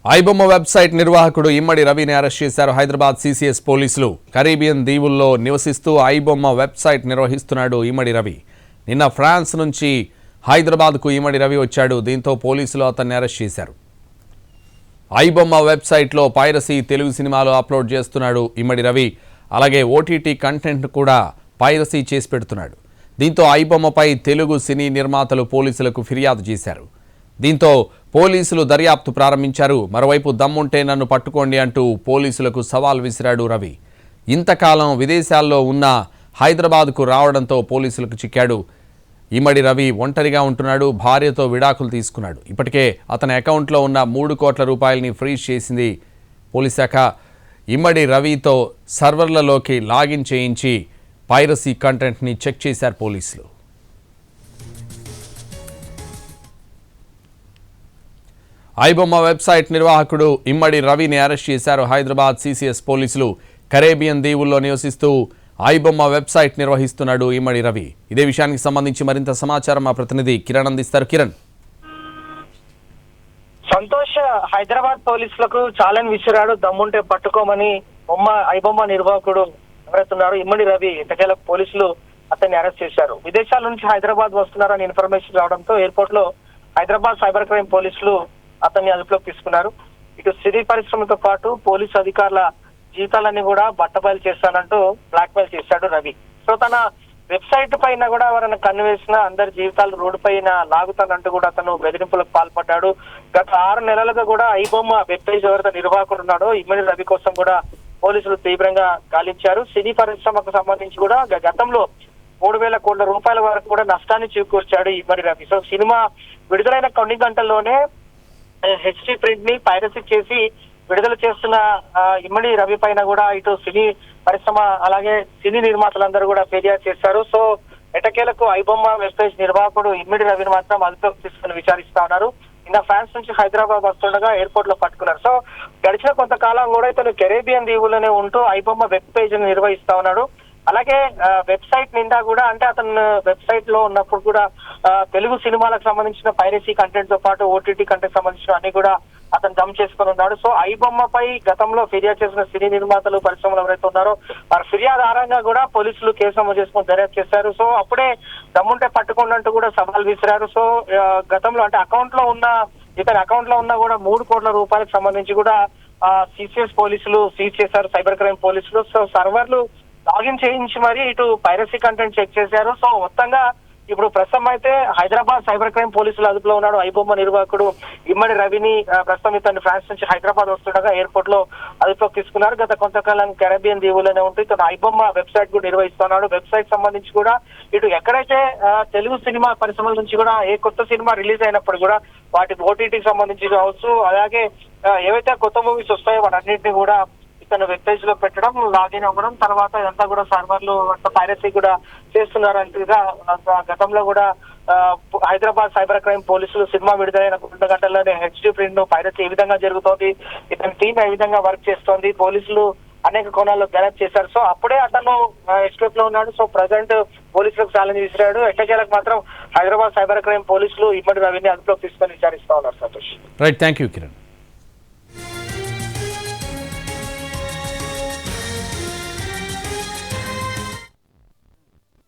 IBomma website నిర్వాహకుడు ఇమ్మడి రవిని arrest చేశారు హైదరాబాద్ సిసిఎస్ పోలీసులు. కరీబియన్ దీవుల్లో నివసిస్తూ ఐబొమ్మ వెబ్సైట్ నిర్వహిస్తున్నాడు ఇమ్మడి రవి. నిన్న ఫ్రాన్స్ నుంచి హైదరాబాద్కు ఇమ్మడి రవి వచ్చాడు. దీంతో పోలీసులు అతన్ని అరెస్ట్ చేశారు. ఐబొమ్మ వెబ్సైట్లో పైరసీ తెలుగు సినిమాలు అప్లోడ్ చేస్తున్నాడు ఇమ్మడి రవి. అలాగే ఓటీటీ కంటెంట్ కూడా పైరసీ చేసి పెడుతున్నాడు. దీంతో ఐబొమ్మపై తెలుగు సినీ నిర్మాతలు పోలీసులకు ఫిర్యాదు చేశారు. దీంతో పోలీసులు దర్యాప్తు ప్రారంభించారు. మరోవైపు దమ్ముంటే నన్ను పట్టుకోండి అంటూ పోలీసులకు సవాల్ విసిరాడు రవి. ఇంతకాలం విదేశాల్లో ఉన్న హైదరాబాద్కు రావడంతో పోలీసులకు చిక్కాడు. ఇమ్మడి రవి ఒంటరిగా ఉంటున్నాడు. భార్యతో విడాకులు తీసుకున్నాడు. ఇప్పటికే అతని అకౌంట్లో ఉన్న 3 కోట్ల రూపాయలని ఫ్రీజ్ చేసింది పోలీస్ శాఖ. ఇమ్మడి రవితో సర్వర్లలోకి లాగిన్ చేయించి పైరసీ కంటెంట్ని చెక్ చేశారు పోలీసులు. ఐబొమ్మ వెబ్సైట్ నిర్వాహకుడు ఇమ్మడి రవిని అరెస్ట్ చేశారు హైదరాబాద్ సిసిఎస్ పోలీసులు. కరేబియన్ దీవుల్లో నివసిస్తూ ఐబొమ్మ వెబ్సైట్ నిర్వహిస్తున్నాడు ఇమ్మడి రవి. ఇదే విషయానికి సంబంధించి మరింత సమాచారం మా ప్రతినిధి కిరణ్ అందిస్తారు. కిరణ్. సంతోష్ హైదరాబాద్ పోలీసులకు ఛాలెంజ్ విసిరాడు. దమ్ముంటే పట్టుకోమని ఐబొమ్మ నిర్వాహకుడు ఎవరైతున్నాడు ఇమ్మడి రవి. ఎట్టకేల పోలీసులు అతన్ని అరెస్ట్ చేశారు. విదేశాల నుంచి హైదరాబాద్ వస్తున్నారని ఇన్ఫర్మేషన్ రావడంతో ఎయిర్పోర్ట్ లో హైదరాబాద్ సైబర్ క్రైమ్ పోలీసులు అతన్ని అదుపులోకి తీసుకున్నారు. ఇటు సినీ పరిశ్రమతో పాటు పోలీసు అధికారుల జీవితాలన్నీ కూడా బట్టబయలు చేస్తానంటూ బ్లాక్ మెయిల్ చేశాడు రవి. సో తన వెబ్సైట్ పైన కూడా ఎవరైనా కన్ను వేసిన అందరి జీవితాలు రోడ్డు పైన లాగుతానంటూ కూడా అతను బెదిరింపులకు పాల్పడ్డాడు. గత 6 నెలలుగా కూడా ఐబొమ్మ వెబ్ పేజ్ ఎవరైతే నిర్వాహకుడు ఉన్నాడో ఇమ్మడి రవి కోసం కూడా పోలీసులు తీవ్రంగా గాలించారు. సినీ పరిశ్రమకు సంబంధించి కూడా గతంలో 3,000 కోట్ల రూపాయల వరకు కూడా నష్టాన్ని చేకూర్చాడు ఇమ్మడి రవి. సో సినిమా విడుదలైన కొన్ని గంటల్లోనే హెచ్డి ప్రింట్ ని పైరసీ చేసి విడుదల చేస్తున్న ఇమ్మడి రవి పైన కూడా ఇటు సినీ పరిశ్రమ అలాగే సినీ నిర్మాతలందరూ కూడా ఫిర్యాదు చేశారు. సో ఎటకేలకు ఐబొమ్మ వెబ్ పేజ్ నిర్వాహకుడు ఇమ్మడి రవిని మాత్రం అదుపులోకి తీసుకుని విచారిస్తా ఉన్నారు. నిన్న ఫ్రాన్స్ నుంచి హైదరాబాద్ వస్తుండగా ఎయిర్పోర్ట్ లో పట్టుకున్నారు. సో గడిచిన కొంతకాలం కూడా ఇతను కెరేబియన్ దీవుల్లోనే ఉంటూ ఐబొమ్మ వెబ్ పేజ్ నిర్వహిస్తా ఉన్నాడు. అలాగే వెబ్సైట్ నిండా కూడా అంటే అతను వెబ్సైట్ లో ఉన్నప్పుడు కూడా తెలుగు సినిమాలకు సంబంధించిన పైరసీ కంటెంట్ తో పాటు ఓటీటీ కంటెంట్ సంబంధించిన అన్ని కూడా అతను దమ్ చేసుకుని ఉన్నాడు. సో ఐబొమ్మపై గతంలో ఫిర్యాదు చేసిన సినీ నిర్మాతలు పరిశ్రమలు ఎవరైతే ఉన్నారో వారి ఫిర్యాదు ఆధారంగా కూడా పోలీసులు కేసు నమోదు చేసుకుని దర్యాప్తు చేశారు. సో అప్పుడే దమ్ముంటే పట్టుకోండి అంటూ కూడా సవాల్ విసిరారు. సో గతంలో అంటే ఇతని అకౌంట్ లో ఉన్న కూడా 3 కోట్ల రూపాయలకు సంబంధించి కూడా సిసిఎస్ పోలీసులు సీజ్ చేశారు సైబర్ క్రైమ్ పోలీసులు. సో సర్వర్లు లాగిన్ చేయించి మరి ఇటు పైరసీ కంటెంట్ చెక్ చేశారు. సో మొత్తంగా ఇప్పుడు ప్రస్తుతం అయితే హైదరాబాద్ సైబర్ క్రైమ్ పోలీసులు అదుపులో ఉన్నాడు ఐబొమ్మ నిర్వాహకుడు ఇమ్మడి రవిని. ప్రస్తుతం ఇతను ఫ్రాన్స్ నుంచి హైదరాబాద్ వస్తుండగా ఎయిర్పోర్ట్ లో అదుపులోకి తీసుకున్నారు. గత కొంతకాలం కరేబియన్ దీవుల్లోనే ఉంటూ ఇతను ఐబొమ్మ వెబ్సైట్ కూడా నిర్వహిస్తున్నాడు. వెబ్సైట్ సంబంధించి కూడా ఇటు ఎక్కడైతే తెలుగు సినిమా పరిశ్రమల నుంచి కూడా ఏ కొత్త సినిమా రిలీజ్ అయినప్పుడు కూడా వాటి ఓటీటీకి సంబంధించి కావచ్చు, అలాగే ఏవైతే కొత్త మూవీస్ వస్తాయో వాటన్నింటినీ కూడా తన వెబ్ పేజ్ లో పెట్టడం, లాగిన్ అవ్వడం, తర్వాత ఇదంతా కూడా సర్వర్లు పైరసీ కూడా చేస్తున్నారంటగా గతంలో కూడా హైదరాబాద్ సైబర్ క్రైమ్ పోలీసులు సినిమా విడుదలైన 2 గంటల్లోనే హెచ్డి ప్రింట్ పైరసీ ఏ విధంగా జరుగుతోంది, ఇతని టీం ఏ విధంగా వర్క్ చేస్తోంది, పోలీసులు అనేక కోణాల్లో దర్యాప్తు చేశారు. సో అప్పుడే అతను ఎస్కేప్ లో ఉన్నాడు. సో ప్రజెంట్ పోలీసులకు ఛాలెంజ్ విసిరాడు. ఎట్టకేలకు మాత్రం హైదరాబాద్ సైబర్ క్రైమ్ పోలీసులు ఇమ్మడి రవిని అదుపులోకి తీసుకొని విచారిస్తా ఉన్నారు. Santosh. Right, thank you Kiran.